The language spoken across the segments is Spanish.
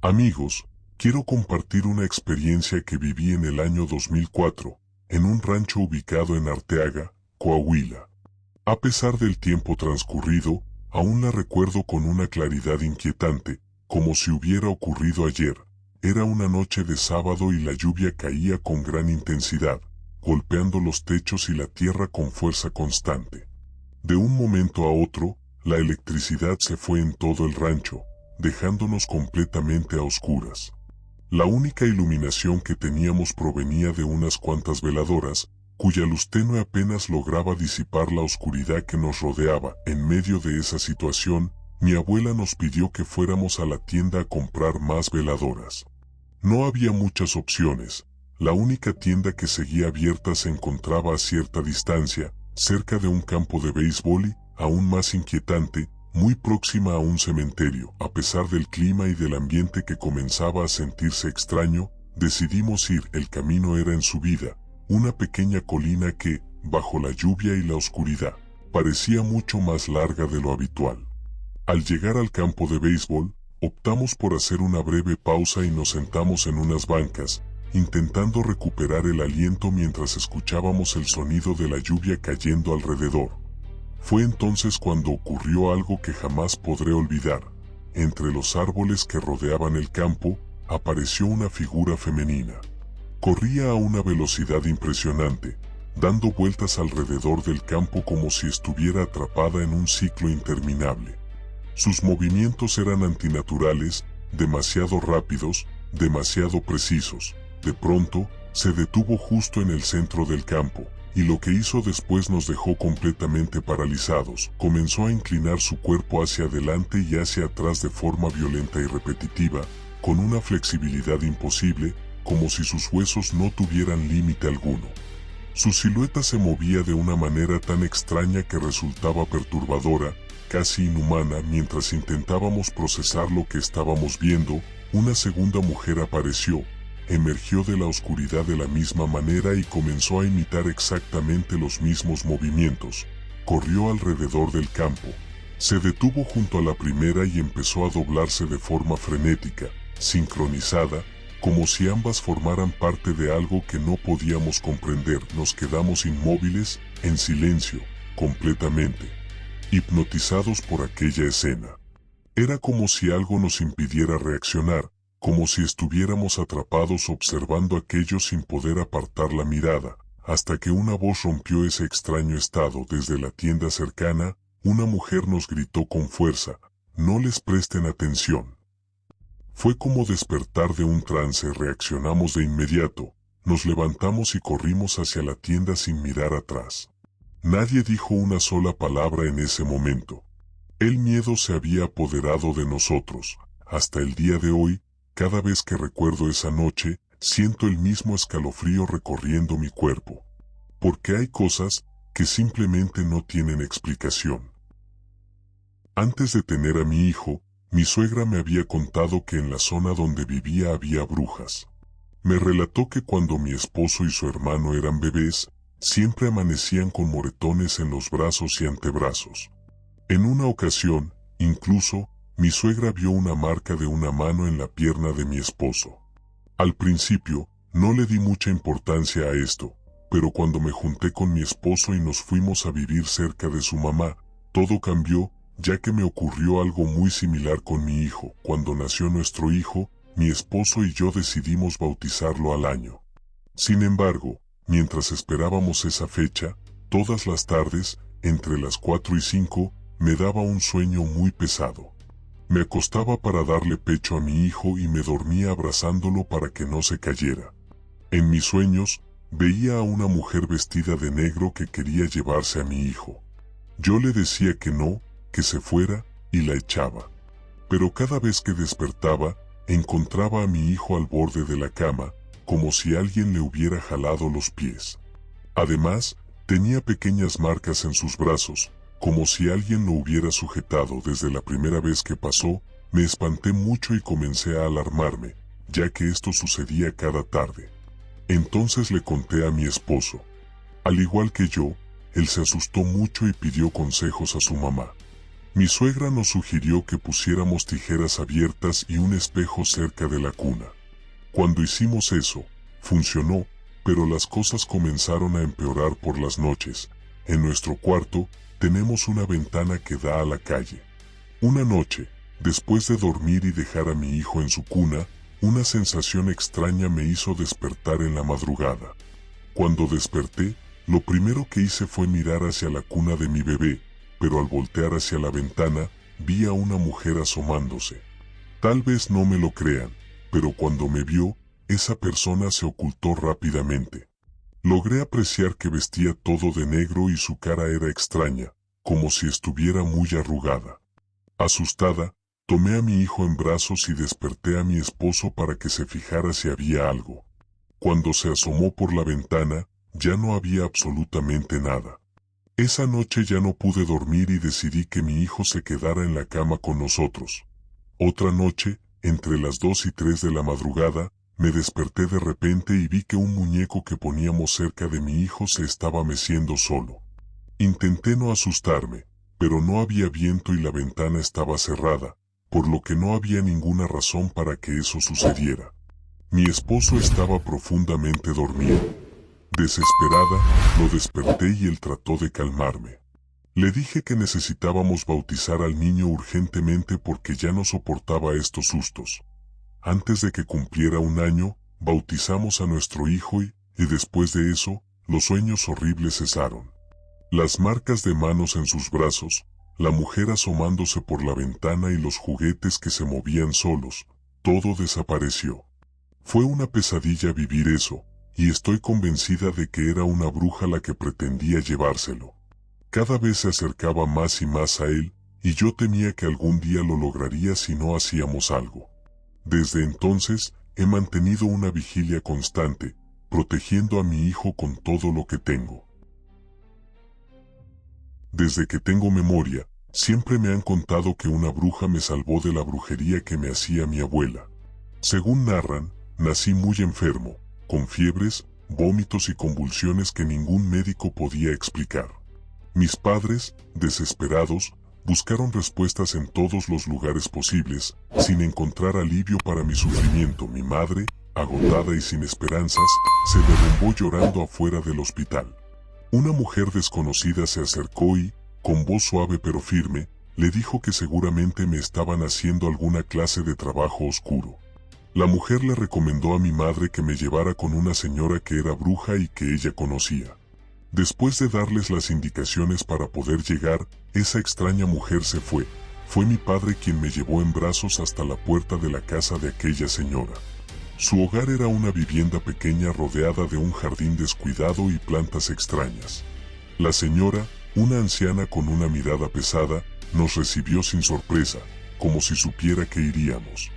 Amigos, quiero compartir una experiencia que viví en el año 2004, en un rancho ubicado en Arteaga, Coahuila. A pesar del tiempo transcurrido, aún la recuerdo con una claridad inquietante, como si hubiera ocurrido ayer. Era una noche de sábado y la lluvia caía con gran intensidad, golpeando los techos y la tierra con fuerza constante. De un momento a otro, la electricidad se fue en todo el rancho, dejándonos completamente a oscuras. La única iluminación que teníamos provenía de unas cuantas veladoras, cuya luz tenue apenas lograba disipar la oscuridad que nos rodeaba. En medio de esa situación, mi abuela nos pidió que fuéramos a la tienda a comprar más veladoras. No había muchas opciones. La única tienda que seguía abierta se encontraba a cierta distancia, cerca de un campo de béisbol y, aún más inquietante, muy próxima a un cementerio. A pesar del clima y del ambiente que comenzaba a sentirse extraño, decidimos ir. El camino era en subida, una pequeña colina que, bajo la lluvia y la oscuridad, parecía mucho más larga de lo habitual. Al llegar al campo de béisbol, optamos por hacer una breve pausa y nos sentamos en unas bancas, intentando recuperar el aliento mientras escuchábamos el sonido de la lluvia cayendo alrededor. Fue entonces cuando ocurrió algo que jamás podré olvidar. Entre los árboles que rodeaban el campo, apareció una figura femenina. Corría a una velocidad impresionante, dando vueltas alrededor del campo como si estuviera atrapada en un ciclo interminable. Sus movimientos eran antinaturales, demasiado rápidos, demasiado precisos. De pronto, se detuvo justo en el centro del campo, y lo que hizo después nos dejó completamente paralizados. Comenzó a inclinar su cuerpo hacia adelante y hacia atrás de forma violenta y repetitiva, con una flexibilidad imposible, como si sus huesos no tuvieran límite alguno. Su silueta se movía de una manera tan extraña que resultaba perturbadora, casi inhumana. Mientras intentábamos procesar lo que estábamos viendo, una segunda mujer apareció. Emergió de la oscuridad de la misma manera y comenzó a imitar exactamente los mismos movimientos. Corrió alrededor del campo. Se detuvo junto a la primera y empezó a doblarse de forma frenética, sincronizada, como si ambas formaran parte de algo que no podíamos comprender. Nos quedamos inmóviles, en silencio, completamente hipnotizados por aquella escena. Era como si algo nos impidiera reaccionar, como si estuviéramos atrapados observando aquello sin poder apartar la mirada, hasta que una voz rompió ese extraño estado. Desde la tienda cercana, una mujer nos gritó con fuerza: «No les presten atención». Fue como despertar de un trance. Reaccionamos de inmediato, nos levantamos y corrimos hacia la tienda sin mirar atrás. Nadie dijo una sola palabra en ese momento. El miedo se había apoderado de nosotros. Hasta el día de hoy, cada vez que recuerdo esa noche, siento el mismo escalofrío recorriendo mi cuerpo. Porque hay cosas que simplemente no tienen explicación. Antes de tener a mi hijo, mi suegra me había contado que en la zona donde vivía había brujas. Me relató que cuando mi esposo y su hermano eran bebés, siempre amanecían con moretones en los brazos y antebrazos. En una ocasión, incluso, mi suegra vio una marca de una mano en la pierna de mi esposo. Al principio, no le di mucha importancia a esto, pero cuando me junté con mi esposo y nos fuimos a vivir cerca de su mamá, todo cambió, ya que me ocurrió algo muy similar con mi hijo. Cuando nació nuestro hijo, mi esposo y yo decidimos bautizarlo al año. Sin embargo, mientras esperábamos esa fecha, todas las tardes, entre las 4 y 5, me daba un sueño muy pesado. Me acostaba para darle pecho a mi hijo y me dormía abrazándolo para que no se cayera. En mis sueños, veía a una mujer vestida de negro que quería llevarse a mi hijo. Yo le decía que no, que se fuera, y la echaba. Pero cada vez que despertaba, encontraba a mi hijo al borde de la cama, como si alguien le hubiera jalado los pies. Además, tenía pequeñas marcas en sus brazos, como si alguien lo hubiera sujetado. Desde la primera vez que pasó, me espanté mucho y comencé a alarmarme, ya que esto sucedía cada tarde. Entonces le conté a mi esposo. Al igual que yo, él se asustó mucho y pidió consejos a su mamá. Mi suegra nos sugirió que pusiéramos tijeras abiertas y un espejo cerca de la cuna. Cuando hicimos eso, funcionó, pero las cosas comenzaron a empeorar por las noches. En nuestro cuarto, tenemos una ventana que da a la calle. Una noche, después de dormir y dejar a mi hijo en su cuna, una sensación extraña me hizo despertar en la madrugada. Cuando desperté, lo primero que hice fue mirar hacia la cuna de mi bebé, pero al voltear hacia la ventana, vi a una mujer asomándose. Tal vez no me lo crean, pero cuando me vio, esa persona se ocultó rápidamente. Logré apreciar que vestía todo de negro y su cara era extraña, como si estuviera muy arrugada. Asustada, tomé a mi hijo en brazos y desperté a mi esposo para que se fijara si había algo. Cuando se asomó por la ventana, ya no había absolutamente nada. Esa noche ya no pude dormir y decidí que mi hijo se quedara en la cama con nosotros. Otra noche, entre las 2 y 3 de la madrugada, me desperté de repente y vi que un muñeco que poníamos cerca de mi hijo se estaba meciendo solo. Intenté no asustarme, pero no había viento y la ventana estaba cerrada, por lo que no había ninguna razón para que eso sucediera. Mi esposo estaba profundamente dormido. Desesperada, lo desperté y él trató de calmarme. Le dije que necesitábamos bautizar al niño urgentemente porque ya no soportaba estos sustos. Antes de que cumpliera 1 año, bautizamos a nuestro hijo y después de eso, los sueños horribles cesaron. Las marcas de manos en sus brazos, la mujer asomándose por la ventana y los juguetes que se movían solos, todo desapareció. Fue una pesadilla vivir eso, y estoy convencida de que era una bruja la que pretendía llevárselo. Cada vez se acercaba más y más a él, y yo temía que algún día lo lograría si no hacíamos algo. Desde entonces, he mantenido una vigilia constante, protegiendo a mi hijo con todo lo que tengo. Desde que tengo memoria, siempre me han contado que una bruja me salvó de la brujería que me hacía mi abuela. Según narran, nací muy enfermo, con fiebres, vómitos y convulsiones que ningún médico podía explicar. Mis padres, desesperados, buscaron respuestas en todos los lugares posibles, sin encontrar alivio para mi sufrimiento. Mi madre, agotada y sin esperanzas, se derrumbó llorando afuera del hospital. Una mujer desconocida se acercó y, con voz suave pero firme, le dijo que seguramente me estaban haciendo alguna clase de trabajo oscuro. La mujer le recomendó a mi madre que me llevara con una señora que era bruja y que ella conocía. Después de darles las indicaciones para poder llegar, esa extraña mujer se fue. Fue mi padre quien me llevó en brazos hasta la puerta de la casa de aquella señora. Su hogar era una vivienda pequeña rodeada de un jardín descuidado y plantas extrañas. La señora, una anciana con una mirada pesada, nos recibió sin sorpresa, como si supiera que iríamos.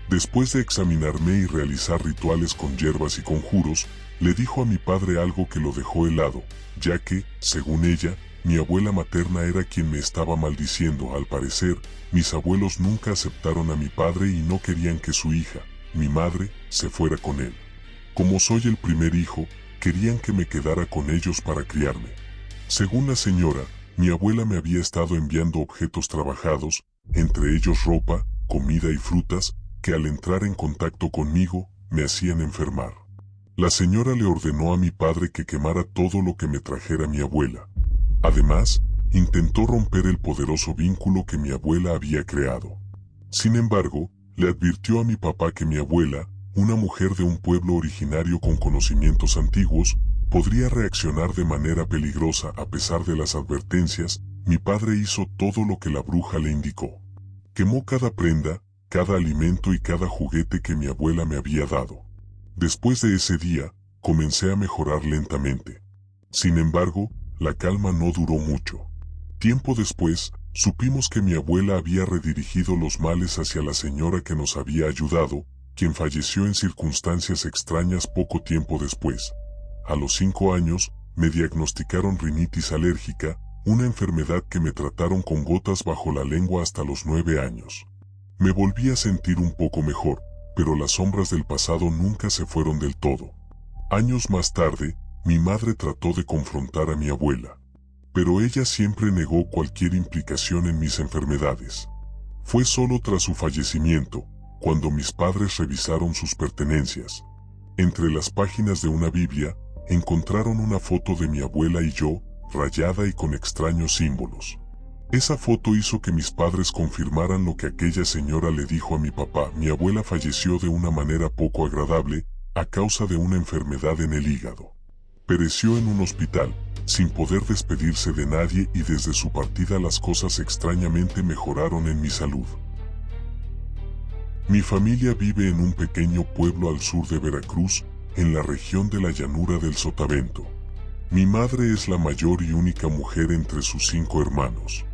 Después de examinarme y realizar rituales con hierbas y conjuros, le dijo a mi padre algo que lo dejó helado, ya que, según ella, mi abuela materna era quien me estaba maldiciendo. Al parecer, mis abuelos nunca aceptaron a mi padre y no querían que su hija, mi madre, se fuera con él. Como soy el primer hijo, querían que me quedara con ellos para criarme. Según la señora, mi abuela me había estado enviando objetos trabajados, entre ellos ropa, comida y frutas, que al entrar en contacto conmigo, me hacían enfermar. La señora le ordenó a mi padre que quemara todo lo que me trajera mi abuela. Además, intentó romper el poderoso vínculo que mi abuela había creado. Sin embargo, le advirtió a mi papá que mi abuela, una mujer de un pueblo originario con conocimientos antiguos, podría reaccionar de manera peligrosa. A pesar de las advertencias, mi padre hizo todo lo que la bruja le indicó. Quemó cada prenda, cada alimento y cada juguete que mi abuela me había dado. Después de ese día, comencé a mejorar lentamente. Sin embargo, la calma no duró mucho. Tiempo después, supimos que mi abuela había redirigido los males hacia la señora que nos había ayudado, quien falleció en circunstancias extrañas poco tiempo después. A los 5 años, me diagnosticaron rinitis alérgica, una enfermedad que me trataron con gotas bajo la lengua hasta los 9 años. Me volví a sentir un poco mejor, pero las sombras del pasado nunca se fueron del todo. Años más tarde, mi madre trató de confrontar a mi abuela. pero ella siempre negó cualquier implicación en mis enfermedades. Fue solo tras su fallecimiento, cuando mis padres revisaron sus pertenencias. Entre las páginas de una Biblia, encontraron una foto de mi abuela y yo, rayada y con extraños símbolos. Esa foto hizo que mis padres confirmaran lo que aquella señora le dijo a mi papá. Mi abuela falleció de una manera poco agradable, a causa de una enfermedad en el hígado. Pereció en un hospital, sin poder despedirse de nadie, y desde su partida las cosas extrañamente mejoraron en mi salud. Mi familia vive en un pequeño pueblo al sur de Veracruz, en la región de la llanura del Sotavento. Mi madre es la mayor y única mujer entre sus 5 hermanos.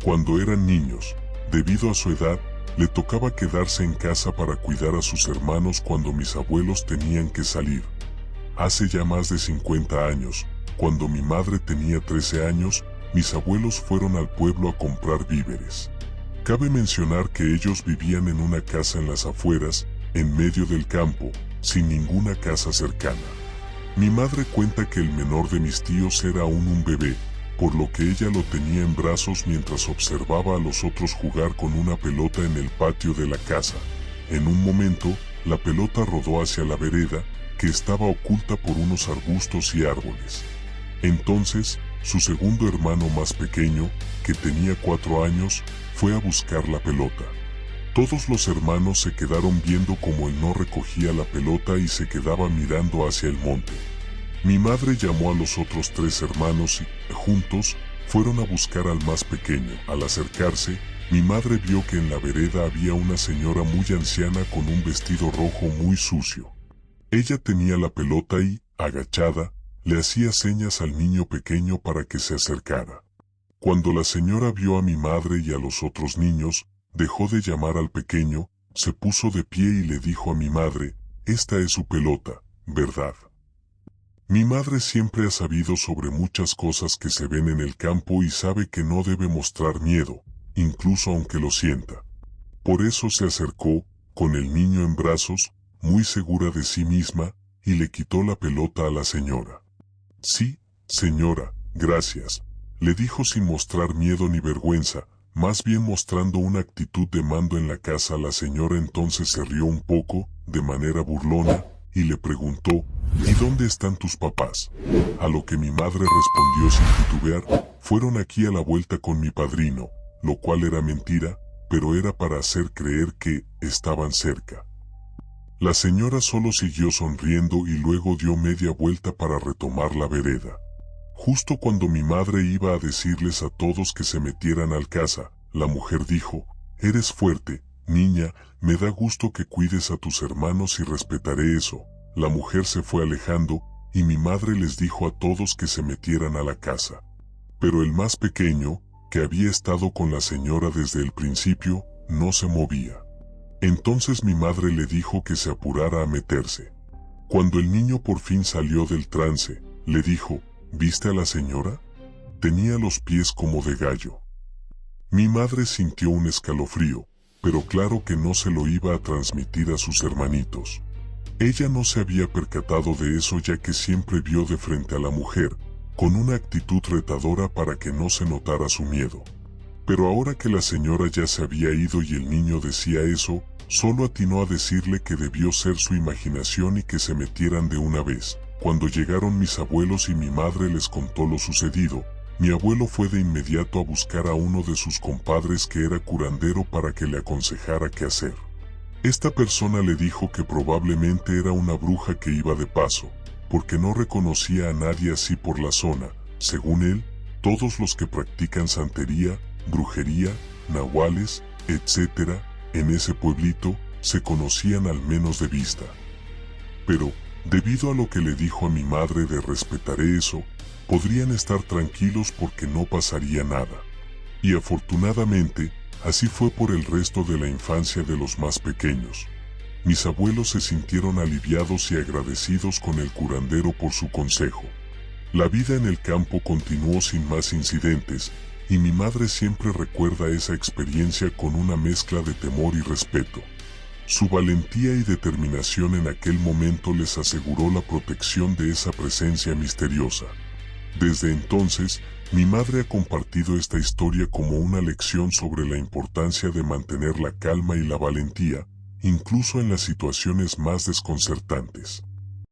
Cuando eran niños, debido a su edad, le tocaba quedarse en casa para cuidar a sus hermanos cuando mis abuelos tenían que salir. Hace ya más de 50 años, cuando mi madre tenía 13 años, mis abuelos fueron al pueblo a comprar víveres. Cabe mencionar que ellos vivían en una casa en las afueras, en medio del campo, sin ninguna casa cercana. Mi madre cuenta que el menor de mis tíos era aún un bebé, por lo que ella lo tenía en brazos mientras observaba a los otros jugar con una pelota en el patio de la casa. En un momento, la pelota rodó hacia la vereda, que estaba oculta por unos arbustos y árboles. Entonces, su segundo hermano más pequeño, que tenía 4 años, fue a buscar la pelota. Todos los hermanos se quedaron viendo cómo él no recogía la pelota y se quedaba mirando hacia el monte. Mi madre llamó a los otros 3 hermanos y, juntos, fueron a buscar al más pequeño. Al acercarse, mi madre vio que en la vereda había una señora muy anciana con un vestido rojo muy sucio. Ella tenía la pelota y, agachada, le hacía señas al niño pequeño para que se acercara. Cuando la señora vio a mi madre y a los otros niños, dejó de llamar al pequeño, se puso de pie y le dijo a mi madre: «Esta es su pelota, ¿verdad?». Mi madre siempre ha sabido sobre muchas cosas que se ven en el campo y sabe que no debe mostrar miedo, incluso aunque lo sienta. Por eso se acercó, con el niño en brazos, muy segura de sí misma, y le quitó la pelota a la señora. «Sí, señora, gracias», le dijo sin mostrar miedo ni vergüenza, más bien mostrando una actitud de mando en la casa. La señora entonces se rió un poco, de manera burlona, y le preguntó: «¿Y dónde están tus papás?». A lo que mi madre respondió sin titubear: «Fueron aquí a la vuelta con mi padrino», lo cual era mentira, pero era para hacer creer que estaban cerca. La señora solo siguió sonriendo y luego dio media vuelta para retomar la vereda. Justo cuando mi madre iba a decirles a todos que se metieran al casa, la mujer dijo: «Eres fuerte, niña, me da gusto que cuides a tus hermanos y respetaré eso». La mujer se fue alejando, y mi madre les dijo a todos que se metieran a la casa. Pero el más pequeño, que había estado con la señora desde el principio, no se movía. Entonces mi madre le dijo que se apurara a meterse. Cuando el niño por fin salió del trance, le dijo: «¿Viste a la señora? Tenía los pies como de gallo». Mi madre sintió un escalofrío, pero claro que no se lo iba a transmitir a sus hermanitos. Ella no se había percatado de eso, ya que siempre vio de frente a la mujer, con una actitud retadora para que no se notara su miedo. Pero ahora que la señora ya se había ido y el niño decía eso, solo atinó a decirle que debió ser su imaginación y que se metieran de una vez. Cuando llegaron mis abuelos y mi madre les contó lo sucedido, mi abuelo fue de inmediato a buscar a uno de sus compadres que era curandero para que le aconsejara qué hacer. Esta persona le dijo que probablemente era una bruja que iba de paso, porque no reconocía a nadie así por la zona. Según él, todos los que practican santería, brujería, nahuales, etc., en ese pueblito, se conocían al menos de vista. Pero, debido a lo que le dijo a mi madre de respetaré eso, podrían estar tranquilos porque no pasaría nada. Y afortunadamente, así fue por el resto de la infancia de los más pequeños. Mis abuelos se sintieron aliviados y agradecidos con el curandero por su consejo. La vida en el campo continuó sin más incidentes, y mi madre siempre recuerda esa experiencia con una mezcla de temor y respeto. Su valentía y determinación en aquel momento les aseguró la protección de esa presencia misteriosa. Desde entonces, mi madre ha compartido esta historia como una lección sobre la importancia de mantener la calma y la valentía, incluso en las situaciones más desconcertantes.